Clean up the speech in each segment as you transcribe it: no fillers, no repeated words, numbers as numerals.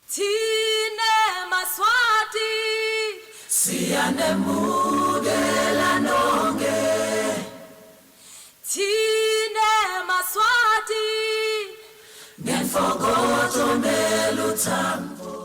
Tine maswati siyanemukela nonke Tine maswati ngenfokozo neluthambo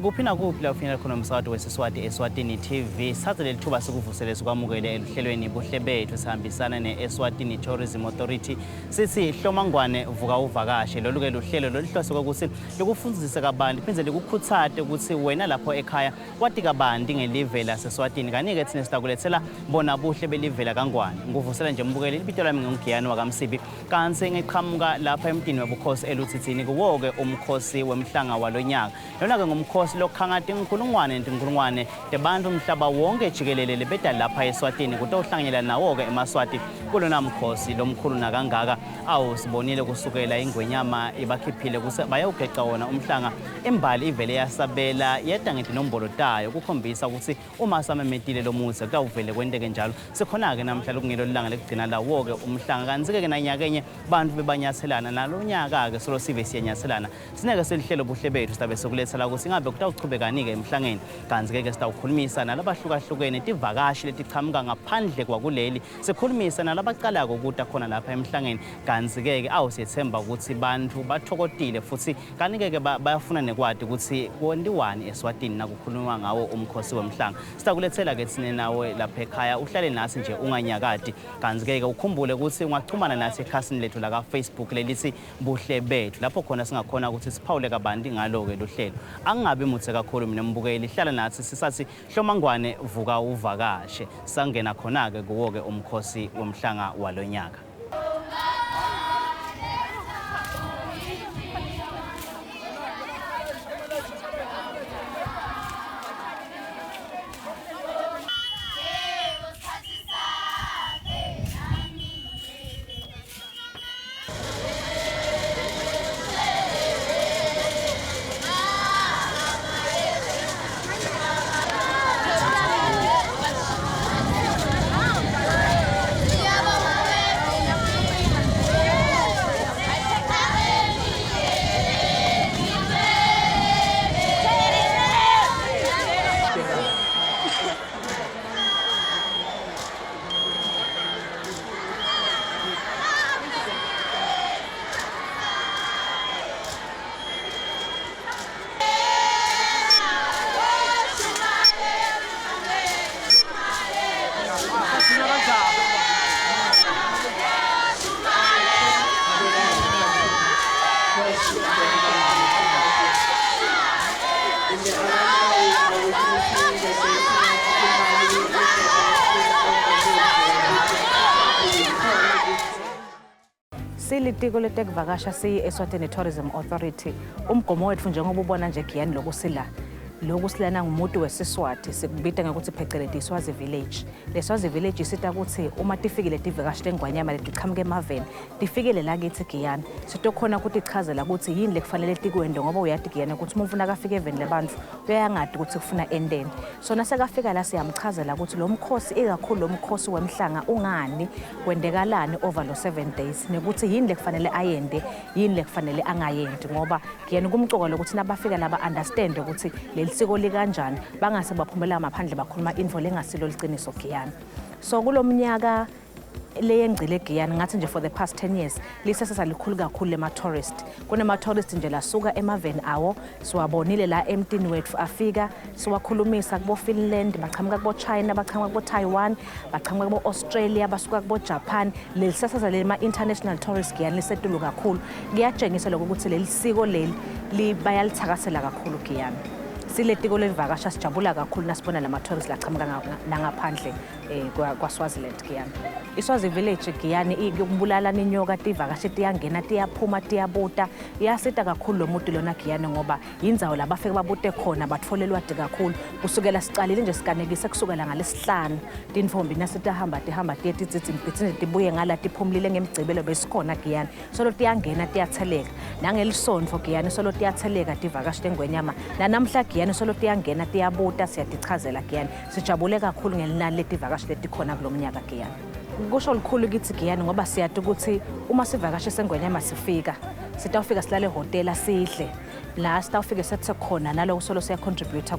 Kuphina kuphi la ufinala khona umsakazo wesiswati eSwatini TV sathe lethuba sikuvusele sikwamukele ehlelweni Buhle Betfu sihambisana neEswatini Tourism Authority sithi hlomangwane vuka uvakashe lolu ke luhlelo lolihlose ukuthi lokufundisisa kabanti phindze likukhuthathe ukuthi wena lapho ekhaya kwati kabanti ngelive laseSwatini kanike thina sitakulethela bona buhle belivela kangwane nguvusela nje umbukele libito lami ngungiyani wakamsibi kanse ngeqhamuka lapha emntini webukhosi eluthithini kuwoke umkhosi wemhlanga walonyaka lona ke ngumkhosi lokhangathi inkulungwane tebantu umhlaba wonke jikelele lebeda lapha eSwatini kutohlanganyela nawo ke emaswati kulona mkhosi lomkhulu nakangaka awusibonile kusukela ingwenyama ibakhiphile bayawugeca wona umhlanga embali ivele yasabela yeda ngedinombolo tayo kukhombisa ukuthi uma samemetile lomuthi kutawuvele kwenteke njalo sikhona ke namhla lokungilo lilanga lekugcina lawo ke umhlanga kanzike ke nanyakenye bantu bebanyathelana nalonyaka ke solo sive siyanyathelana sineke selihlelo Buhle Betfu sidabe sokulethela ukuthi ngabe kutawuchubekani-ke emhlangeni kanzi-ke sitawukhulumisa nalabahlukahlukene tivakashi letichamuka ngaphandle kwakuleli sikhulumisa nalabaqalako ukuthi khona lapha emhlangeni kanzi-ke awusiyethemba ukuthi bantu bathokodile futhi kanike-ke bayafuna nekwadi ukuthi kwendiwani eSwatini nakukhulunywa ngawo umkhosi wemhlanga sitakulethela-ke thine nawe lapha ekhaya uhlale nasi nje unganyakadi kanzi-ke ukhumbule ukuthi ungachumana nathi ekhasini lethu la ka-Facebook lelithi Buhle Betfu lapho khona singakhona ukuthi siphawule kabanti ngalo-ke luhlelo angabe muthe kakhulu mina mbukeli hlala nathi sisathi hlomangwane vuka uvakashe sangena khona-ke kuwo-ke umkhosi womhlanga walonyaka Silitiko letekuvakasha siyi-Eswatini Tourism Authority umgomo wethu njengoba ubona nje giyani loku silana ngumuntu wesiswati sikubita ngokuthi phecelezi iSwazi Village leSwazi Village isita ukuthi uma tifikile tivakashi lengwanyama letichamuke emaveni tifikile la kithi giyani sitokhona ukuthi ichazela ukuthi yini lekufanele tikwende ngoba uyati giyani ukuthi uma ufuna kafika eveni lebantu uyangadi ukuthi kufuna endeni so nasekafika la siyamchazela ukuthi lo mkhosi ikakhulu lo mkhosi wemhlanga ungani kwendekalani over lo 7 days nekuthi yini lekufanele ayende yini lekufanele angayendi ngoba giyani kumcoka lokuthi nabafika laba understand ukuthi siko likanjani bangase baphumela maphandle bakhuluma info lengasilo liqiniso giyani so kulomnyaka leyengcile giyani ngathi nje for the past 10 years lisesasa likhulu kakhulu lema tourist kunema tourist nje lasuka emaveni awo siwabonile la emntini wethu afika siwakhulumisa kubo Finland bachamuka kubo China bachamuka kubo Taiwan bachamuka kubo Australia basuka kubo Japan lelisesasa lema international tourist giyani lisetulu kakhulu kuyatshengisa lokho ukuthi leli siko leli libayalithakasela kakhulu giyani siletiko levakasha sijabula kakhulu nasibona lama tourists lachamuka nangaphandle kwaSwaziland giyani iSwazi Village giyani ikubulala ninyoka tivakashi tiyangena tiyaphuma tiyabuta iyasita kakhulu lo muntu lona giyani ngoba indzawo labafike babute khona batfolelwa kakhulu kusukela sicalile nje sikanekise kusukela ngalesihlanu tinfombi nasitahamba tiyetitsitsi impitsini tibuye ngala tiphumlile ngemgcibelo besikhona giyani solo tiyangena tiyatheleka nangelisonto giyani solo tiyatheleka tivakashi tengwenyama nanamhla giyani solo tiyangena tiyabuta siyatichazela giyani sijabule kakhulu ngelinani letivakashi letikhona kulomnyaka giyani kusho likhulu kithi giyani ngoba siyati ukuthi uma sivakashe sengwenyama sifika sitawufika silale hotel sidle la sitawufike sethe khona naloku solo siyacontribute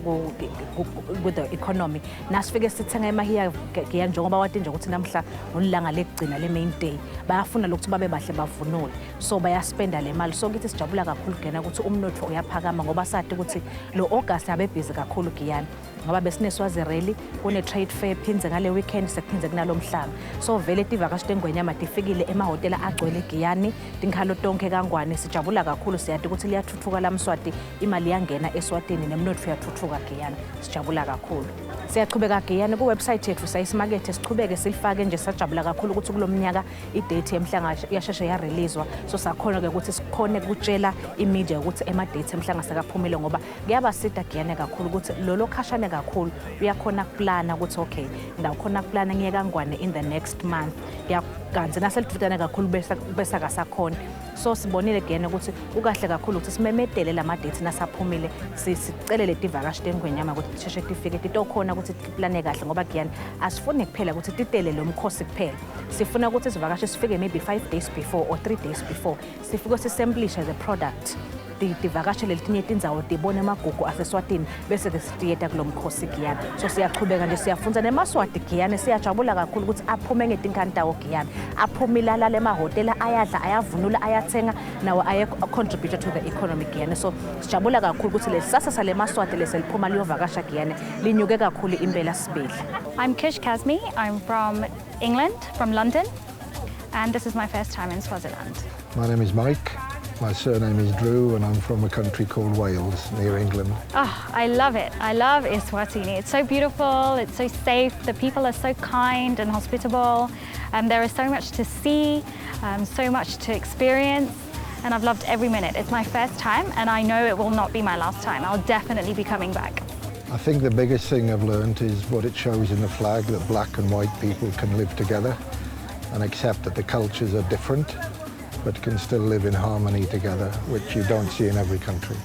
with the economy nasifike sithenga emahiya giya njengoba wathi nje ukuthi namhla ngolanga lekugcina le main day bayafuna lokuthi babe bahle bavunule so bayaspenda le mali so ngithi sijabula kakhulu gena ukuthi umnotho uyaphakama ngoba sathi ukuthi lo August abe busy kakhulu giyani ngoba besineswazi rally kune trade fair phinze ngale weekend sekuphinze kunalo Umhlanga so vele tivakashi tengwenyama tifikile emahotela agcwele giyani tinkhalo tonke kangwane sijabula kakhulu siyathi ukuthi liyathuthuka la Mswati imali yangena eSwatini nemnotho uyathuthuka giyani sijabula kakhulu siyachubeka giyani ku website yethu sayisimakethe sichubeke silifake nje sajabula kakhulu ukuthi kulomnyaka idate eMhlanga yasheshe ya releasewa so sakhona ke ukuthi sikhone kutshela imedia ukuthi ema date eMhlanga sekaphumile ngoba kuyabasida giyani kakhulu ukuthi lo khashane kakhulu uyakhona kuplana ukuthi okay ngawukhona kuplana ngiye kangwane in the next month yakanzi naselivutana kakhulu bese akasakhona so sibonile gene ukuthi ukahle kakhulu ukuthi simemedele lama date nasaphumile sicele le tivakashi tengwenyama ukuthi sheshe tifike titokhona ukuthi tiplane kahle ngoba giyani asifuni kuphela ukuthi titele lo mkhosi kuphela sifuna ukuthi izivakashi sifike maybe 5 days before or 3 days before sifike sisamplishe the product tivakashi letinye tindzawo tibone amagugu aseSwatini bese ke sitiyeta kulomkhosi giyani so siyachubeka nje siyafunza nemaswati giyani siyajabula kakhulu ukuthi aphume ngetinkantawo giyani aphumila la lemahotela ayadla ayavunula ayathenga nawo aye contribute to the economy giyani so sijabula kakhulu ukuthi lesasa sale maswati leseliphuma liyovakasha giyani linyuke kakhulu impela sibili. I'm Kish Kazmi. I'm from England, from London, and this is my first time in Swaziland. My name is Mike. My surname is Drew and I'm from a country called Wales, near England. Oh, I love it. I love Eswatini. It's so beautiful, it's so safe, the people are so kind and hospitable. There is so much to see, so much to experience, and I've loved every minute. It's my first time and I know it will not be my last time. I'll definitely be coming back. I think the biggest thing I've learned is what it shows in the flag, that black and white people can live together and accept that the cultures are different, but can still live in harmony together, which you don't see in every country.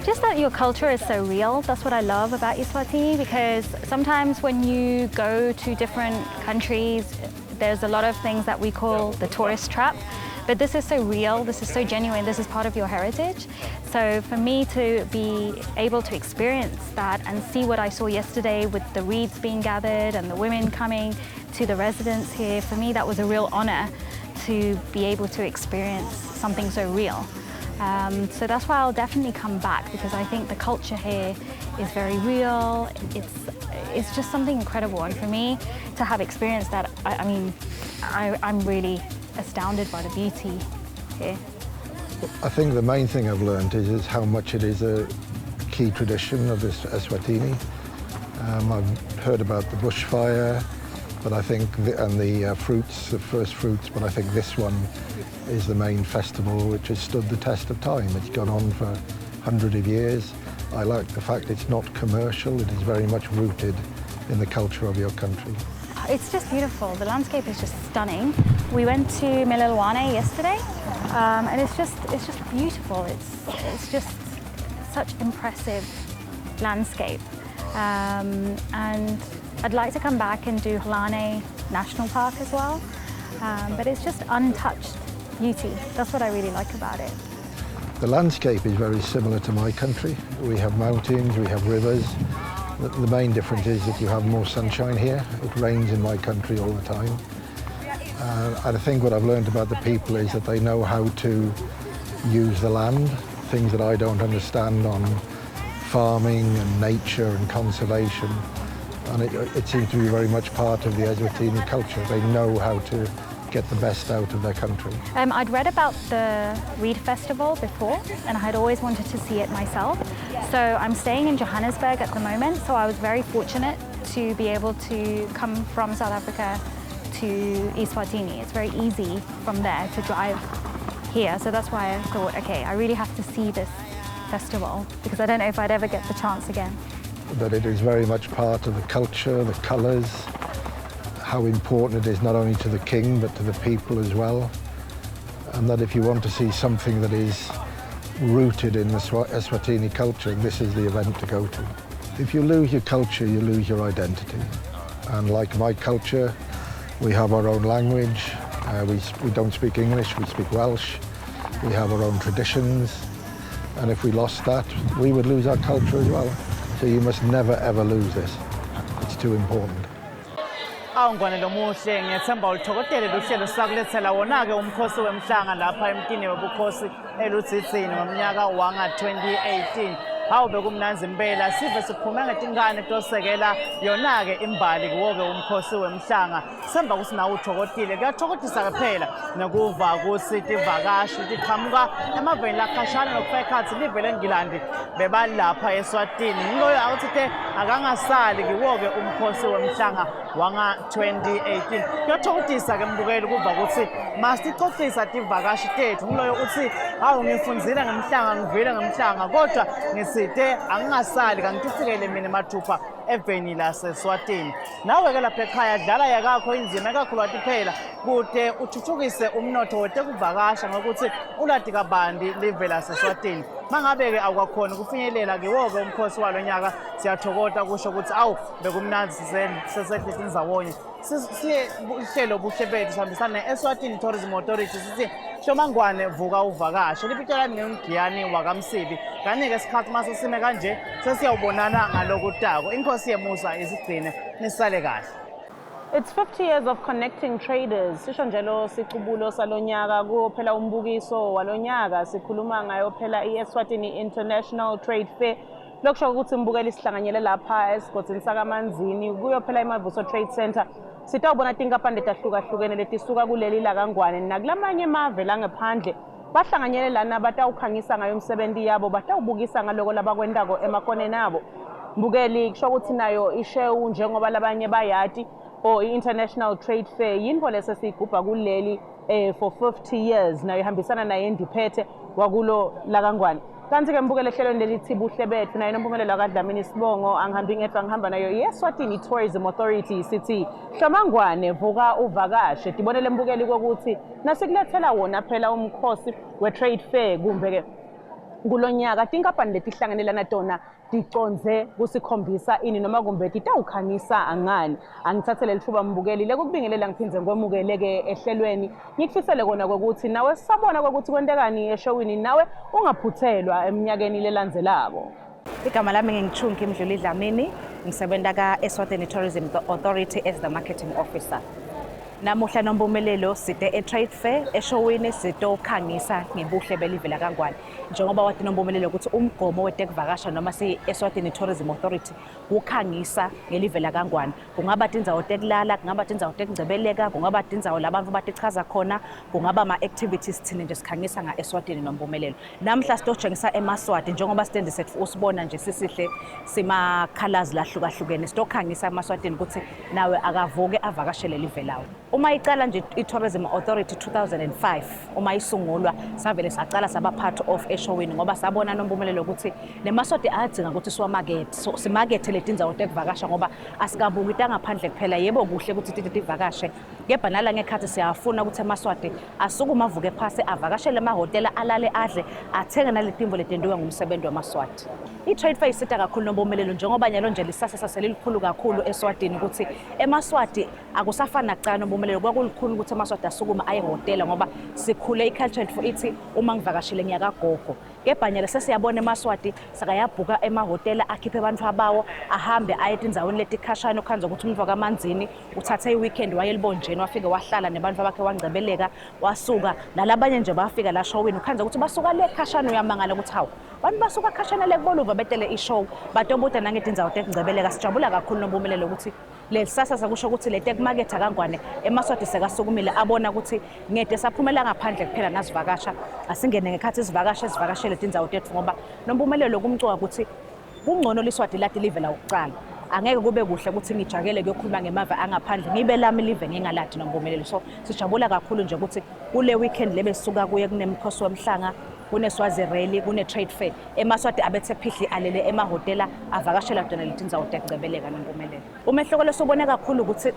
Just that your culture is so real. That's what I love about Eswatini, because sometimes when you go to different countries, there's a lot of things that we call the tourist trap. But this is so real, this is so genuine, this is part of your heritage. So for me to be able to experience that and see what I saw yesterday with the reeds being gathered and the women coming to the residence here, for me that was a real honor to be able to experience something so real. So that's why I'll definitely come back, because I think the culture here is very real. It's just something incredible, and for me to have experienced that, I'm really astounded by the beauty here. I think the main thing I've learned is how much it is a key tradition of this Eswatini. I've heard about the bushfire, but I think the fruits, the first fruits, but I think this one is the main festival which has stood the test of time. It's gone on for hundreds of years. I like the fact it's not commercial, it is very much rooted in the culture of your country. It's just beautiful. The landscape is just stunning. We went to Mililwane yesterday, and it's just beautiful. It's just such impressive landscape, and I'd like to come back and do Umhlanga National Park as well, but it's just untouched beauty. That's what I really like about it. The landscape is very similar to my country. We have mountains, we have rivers. The main difference is that you have more sunshine here. It rains in my country all the time. And I think what I've learned about the people is that they know how to use the land, things that I don't understand on farming and nature and conservation. And it seems to be very much part of the Eswatini culture. They know how to get the best out of their country. I'd read about the Reed Festival before, and I had always wanted to see it myself. So I'm staying in Johannesburg at the moment, so I was very fortunate to be able to come from South Africa to Eswatini. It's very easy from there to drive here, so that's why I thought, okay, I really have to see this festival, because I don't know if I'd ever get the chance again. That it is very much part of the culture, the colours, how important it is not only to the king but to the people as well, and that if you want to see something that is rooted in the Eswatini culture, this is the event to go to. If you lose your culture, you lose your identity. And like my culture, we have our own language, we don't speak English, we speak Welsh, we have our own traditions, And if we lost that, we would lose our culture as well. So you must never ever lose this. It's too important. Awungwane lomuhle ngiyethemba ulithokotele luhlelo sakulethela wona-ke umkhosi wemhlanga lapha emkini wobukhosi eludzitsini ngomnyaka wanga-2018. Hawu bekumnanzi impela sive siphume ngetingane tosekela yona-ke imbali kuwo-ke umkhosi wemhlanga. Semba kutsi nawe uthokotile kuyathokodisa phela nekuva kutsi tivakashi tiqhamuka emaveni lakhashana nokufika ekhatsi live leNgilandi bebalapha eSwatini. Nguloyo akuthi akangasali kuwo-ke umkhosi wemhlanga wanga-2018. Kuyathokodisa-ke mbukeli kuva kutsi masicocisa tivakashi tethu. Nguloyo uthi hawu ngifundzile ngemhlanga ngivile ngemhlanga kodwa ngisithe angingasali kangitifukele mina mathupha eveni laseSwatini. Nawe-ke lapha ekhaya dlala yakakho inzima ekakhulu watiphela kude uthuthukise umnotho wetekuvakasha ngokuthi ulati kabandi live laseSwatini. Mangabe-ke awukakhona ukufinyelela kiwo-ke umkhosi walo nyaka siyathokoza kusho ukuthi awu bekumnanzi sesehlisa ndzawonye. Siye uhlelo Buhle Betfu sihambisana ne-Eswatini Tourism Authority sithi Shomangwane vuka uvakashe lipitshela ngumgiyani wakamsibi. Kanike isikhathi mase sime kanje sesiyawubonana ngalokutako. Inkosi yemusa isigcine nisale kahle. It's 50 years of connecting traders. Sisho njalo sicubulo salonyaka kuyophela umbukiso walonyaka sikhuluma ngayo phela i-Eswatini International Trade Fair. Lokusho ukuthi mbukeli isihlanganyele lapha esigodini sakamanzini kuyophela iMavuso Trade Center. Sitawubona tinkampani letahlukahlukene letisuka kuleli lakangwane nakulamanye amave langaphandle bahlanganyele lana batawukhangisa ngayo umsebenzi yabo batawubukisa ngaloko labakwentako emakoneni abo. Mbukeli kusho ukuthi nayo ishewu njengoba labanye bayati or i-International Trade Fair yinto lesesiyigubha kuleli for 50 years nayo ihambisana naye ndiphethe wakulo lakangwane. Kanti-ke mbukele ehlelweni lelithi Buhle Betfu nayo nompumelelo kaDlamini Sibongo angihambi ngedwa ngihamba nayo i-Eswatini Tourism Authority sithi Shomangwane vuka uvakashe. Tibonele mbukeli kokuthi nasikulethela wona phela umkhosi we-Trade Fair kumbe-ke kulonyaka tinkampani letihlanganelana tona ticonze kusikhombisa ini noma kumbe titawukhangisa angani. Angithathele lithuba mbukeli lekukubingelela ngiphinze ngwemukeleke ehlelweni ngikufisele kona kokuthi nawe sabona kokuthi kwentekani eshowini nawe ungaphuthelwa eminyakeni lelandzelako. Igama lami ngingichunki Mdluli Dlamini ngisebenza ka-Eswatini Tourism Authority as the marketing officer. Namuhla nompumelelo side e-Trade Fair eshowini sitokhangisa ngebuhle belive lakangwane. Njengoba wathi nompumelelo ukuthi umgomo wetekuvakasha noma si-Eswatini Tourism Authority ukhangisa ngelive lakangwane. Kungaba tindzawo tekulala, kungaba tindzawo tekungcebeleka, kungaba tindzawo labantu batichaza khona, kungaba ama-activities thina nje sikhangisa nga-Eswatini nompumelelo. Namhla sitotshengisa eMaswati njengoba sitendi sethu usibona nje sisihle sima-colors lahlukahlukene. Sitokhangisa eMaswatini ukuthi nawe akavuke avakashele live lawo. Uma icala nje i-Tourism Authority 2005 uma isungulwa savele sacala saba part of eshowini ngoba sabona nompumelelo ukuthi nemaswati ayadzinga ukuthi siwamarket. So simarket letindzawo tekuvakasha ngoba asikabuki ngaphandle kuphela yebo kuhle ukuthi tivakashe kepha nala ngekhathi siyafuna ukuthi emaswati asukuma avuke phasi avakashele emahhotela alale adle athenge naletimvo letendiwe ngumsebenzi wamaswati. I-Trade Fair isita kakhulu nompumelelo njengoba nyalo nje lisasa saselikhulu kakhulu eSwatini ukuthi emaswati akusafana nakucala nompumelelo kwakulikhulu ukuthi emaswati asukuma aye ehhotela ngoba sikhule i-culture for ithi uma ngivakashile ngiyakagogo. Kepha nyalo sesiyabona emaswati sakayabhuka emahhotela akhiphe abantu abawo ahambe aye etindzaweni letikhashana ukhanza ukuthi umuntu wakamanzini uthathe i-weekend wayelibonjeni wafike wahlala nebantu bakhe wangcebeleka wasuka nalabanye nje bafika la showini ukhanza ukuthi basuka le khashana uyamangala ukuthi hawu bantu basuka khashana le kuboluva betele i-show batobuta nangetindzawo tekungcebeleka. Sijabula kakhulu nompumelelo ukuthi lesasa sakusho ukuthi letekumaketha kangwane emaswati sekasukumile abona ukuthi ngede saphumela ngaphandle kuphela nasivakasha asingene ngekhathi isivakashele tindzawo tethu ngoba nompumelelo kumcuka ukuthi kungcono liswati lati live la ukucala. Angeke kube kuhle ukuthi ngijakele kuyokhuluma ngemava angaphandle ngibe lami live ngingalati nompumelelo. So sijabula kakhulu nje ukuthi kule weekend lebe sisuka kuye kunemkhosi womhlanga kuneSwazi Rally kune-Trade Fair emaswati abethe phihli alele emahhotela avakashela dona letindzawo tekungcebeleka nompumelelo. Umehluko lesubone kakhulu ukuthi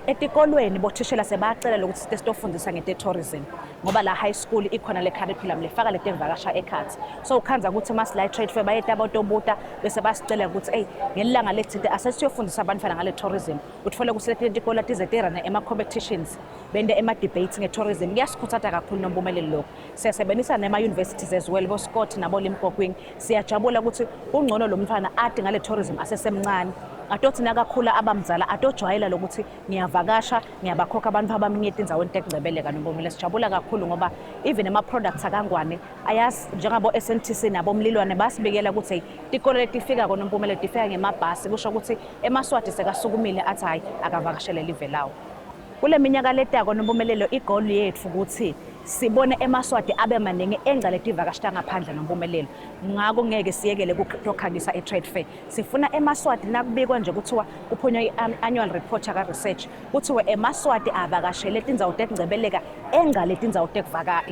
etikolweni bothishela sebacela ukuthi sitofundisa ngete-tourism ngoba la high school ikhona le curriculum lefaka letekuvakasha ekhathi. So ukhanza ukuthi masila i-Trade Fair bayeta abotobuta bese basicela ukuthi hey ngelanga lethinte asesiyofundisa abantwana ngale tourism. Utfole ukuthi letikolo tizeterana ema-competitions bende ema-debates nge-tourism. Kuyasikhuthaza kakhulu nompumelelo lokho. Siyasebenzisa nema-university communities as well, bo-Scott nabo-Limpopo. Siyajabula ukuthi ungcono lo mfana ade ngale tourism asesemncane. Atothi nakakhula abamzala atojwayela lokuthi ngiyavakasha ngiyabakhokha abantu abaminyete indzaweni tekugcebeleka noMbumile. Sijabula kakhulu ngoba even ama-products akangwane ayazi njengabo SNTC nabomlilwane basibikela ukuthi tikolo letifika koNompumele tifika ngemabhasi kusho ukuthi eMaswati sekasukumile athi hayi akavakashele live lawo. Kule minyaka letako noMpumelelo igoal yethu ukuthi sibone eMaswati abe maningi engcaleti ivakashita ngaphandle noMpumelelo. Ngako ngeke siyekele ukukhangisa e-trade fair. Sifuna eMaswati nakubikwa nje kuthiwa kuphunywa i-annual report ka research kuthiwa eMaswati avakashele tindzawo tekugcebeleka engcaleti indzawo tekuvaka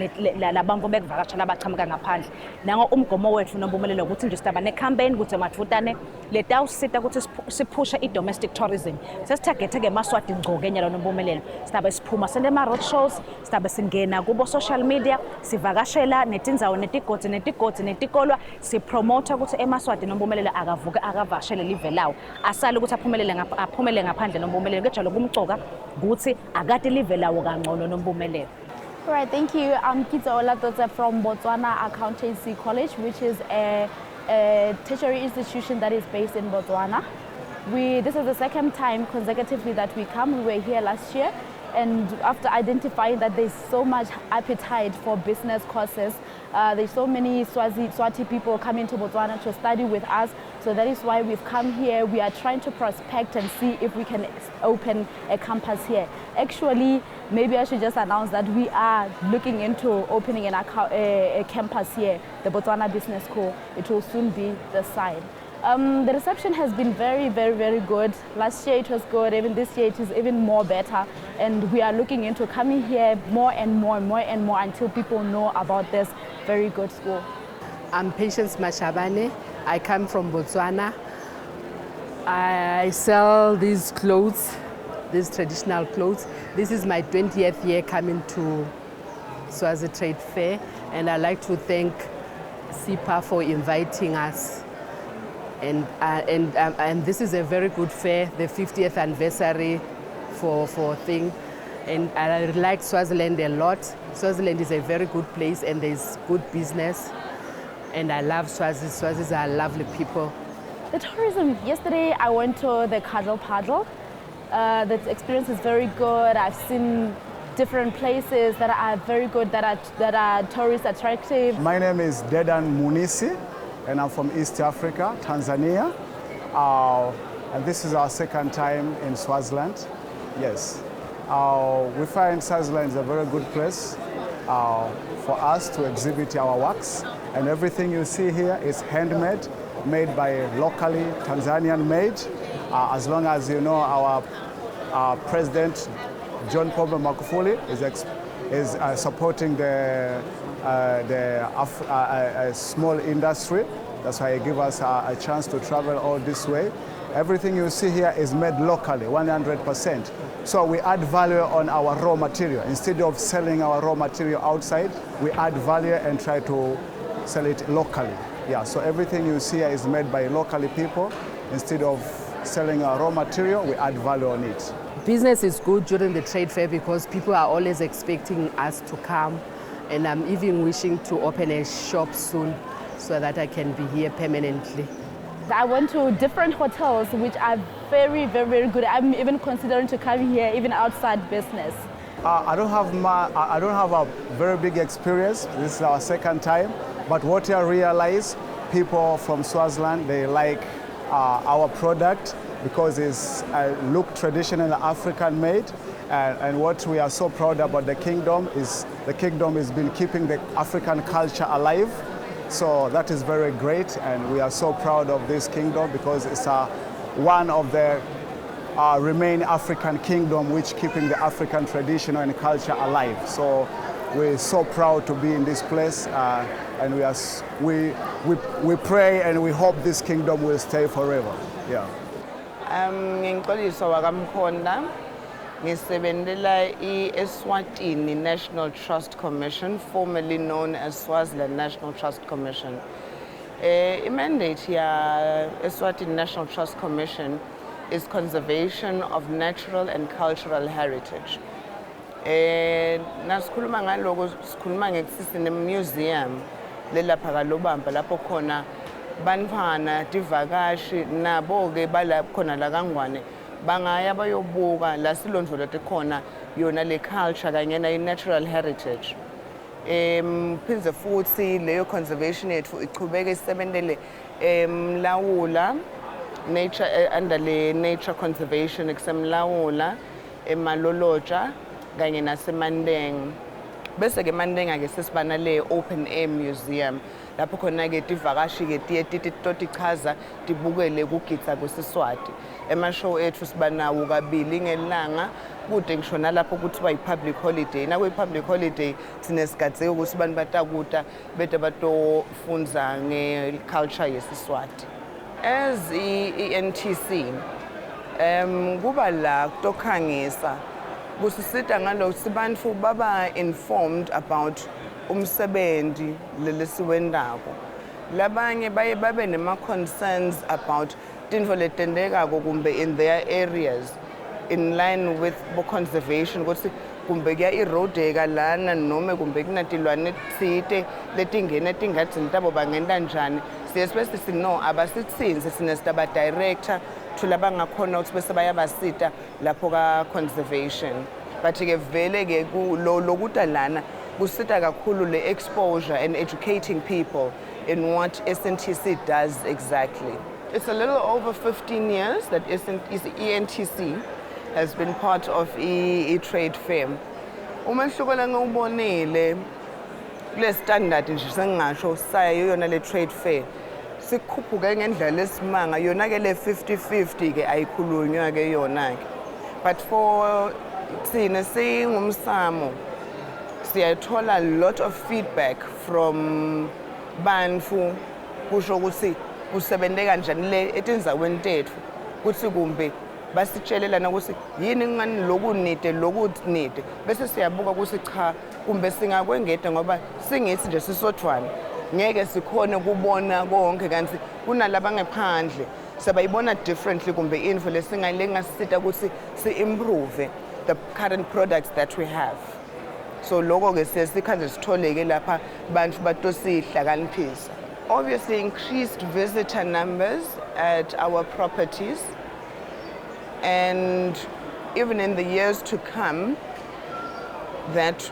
labantu bekuvakasha labachamuka ngaphandle. Nango umgomo wethu noMpumelelo ukuthi nje sitaba ne-campaign ukuthi mathutane letawusita ukuthi siphushe i-domestic tourism. Sesithagethe ke eMaswati ngco kenyalo noMpumelelo. Sitabe siphuma sende ama-road shows, sitabe singena kubo social media, sivakashela netindzawo netigodi netikolwa, sipromota ukuthi eMaswati noMpumelelo akavuke akavakashele live lawo. Asale ukuthi aphumele ngaphandle noMpumelelo kejalo kumcoka ukuthi akati live lawo kangcono noMpumelelo. All right, thank you. I'm Kitso Olatotse from Botswana Accountancy College, which is a tertiary institution that is based in Botswana. This is the second time consecutively that we come. We were here last year, and after identifying that there's so much appetite for business courses, there's so many Swati people coming to Botswana to study with us, so that is why we've come here. We are trying to prospect and see if we can open a campus here. Actually, maybe I should just announce that we are looking into opening a campus here, the Botswana Business School. It will soon be the site. The reception has been very, very, very good. Last year it was good, even this year it is even more better. And we are looking into coming here more and more until people know about this very good school. I'm Patience Mashabane. I come from Botswana. I sell these clothes, these traditional clothes. This is my 20th year coming to Swazi Trade Fair, and I'd like to thank SIPA for inviting us. And this is a very good fair, the 50th anniversary for thing. And I like Swaziland a lot. Swaziland is a very good place and there's good business. And I love Swazis. Swazis are lovely people. The tourism, yesterday I went to the Kajal Padral. The experience is very good. I've seen different places that are very good, that are tourist attractive. My name is Dedan Munisi, and I'm from East Africa, Tanzania. And this is our second time in Swaziland. Yes. We find Swaziland is a very good place for us to exhibit our works. And everything you see here is handmade, made by locally Tanzanian made. As long as you know our President John Pombe Magufuli is supporting the small industry. That's why he give us a chance to travel all this way. Everything you see here is made locally, 100%. So we add value on our raw material. Instead of selling our raw material outside, we add value and try to sell it locally. Yeah, so everything you see here is made by locally people. Instead of selling our raw material, we add value on it. Business is good during the trade fair because people are always expecting us to come. And I'm even wishing to open a shop soon so that I can be here permanently. I went to different hotels which are very, very, very good. I'm even considering to come here even outside business. I don't have a very big experience. This is our second time. But what I realize, people from Swaziland, they like our product because it's look traditional African made. And what we are so proud about the kingdom is has been keeping the African culture alive. So that is very great, and we are so proud of this kingdom because it's one of the remain African kingdom which keeping the African tradition and culture alive. So we're so proud to be in this place, and we pray and we hope this kingdom will stay forever. Yeah. Ngisebenzela i-Eswatini National Trust Commission, formerly known as Swaziland National Trust Commission. Mandate here, Eswatini National Trust Commission, is conservation of natural and cultural heritage. Nasikhuluma ngaloko sikhuluma ngexisting museum lelapha kalobamba lapho khona bantwana tivakashi nabo-ke khona la Kangwane bangaya bayobuka la silondolote khona yona le culture kanye nayi-natural heritage. Phindze futhi leyo conservation yethu ichubeke isebentele Mlawula nature under le nature conservation kusemlawula emaloloja kanye nasemandeng. Bese ke Mandenga ke sesibana le open air museum lapho khona ke tivakashi ke tiye tichaza tibukele ukugidza kwesiswati. Emashow ethu sibanawo kabili ngelanga kude ngisho nalapho kuthiwa i-public holiday. Nakwi-public holiday sinesikhathi ukuthi abantu batakuta bete batofunza nge-culture yesiswati. As i-NTC kuba la kutokhangisa kusisita ngalokuthi bantfu baba informed about umsebenzi lesiwendako. Labanye baye babe nema-concerns about tintfo letendekako kumbe in their areas in line with conservation ukuthi kumbe kuya irodeka lana noma kumbe kunatilwane tsite letingena tingathini tabo bangenta njani. Siye sibe no abasitsinze sinesitaba director tulaba ngakhona ukuthi bese bayabasita lapho ka conservation. But ke vele ke lokuta lana kusita kakhulu le exposure and educating people in what SNTC does exactly. It's a little over 15 years that ENTC has been part of trade fair. Umehluko langiwubonile kule standard nje sengingasho sayo yona le trade fair sikhuphuke ngendlela lesimanga yona ke le 50-50 ke ayikhulunywa ke yona ke. But for thina singumsamo siyathola a lot of feedback from bantfu kusho ukuthi kusebente kanjani le etindzaweni tethu kuthi kumbe basitshelelana ukuthi yini ngani lokunide lokunide bese siyabuka ukuthi cha kumbe singakwengeda ngoba singithi nje sisodwana ngeke sikhone kubona konke kanti kunalaba ngephandle sabayibona differently kumbe info lesingasita ukuthi si-improve the current products that we have. So lokho ke sikhanje sitholeke lapha bantu batosihlakaniphisa. Obviously increased visitor numbers at our properties, and even in the years to come that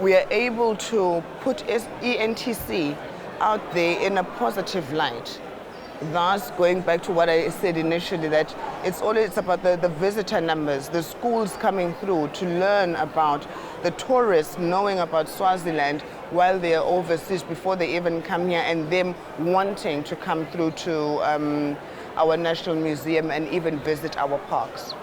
we are able to put ENTC out there in a positive light. Thus, going back to what I said initially, that it's about the visitor numbers, the schools coming through to learn about the tourists, knowing about Swaziland while they are overseas before they even come here, and them wanting to come through to our National Museum and even visit our parks.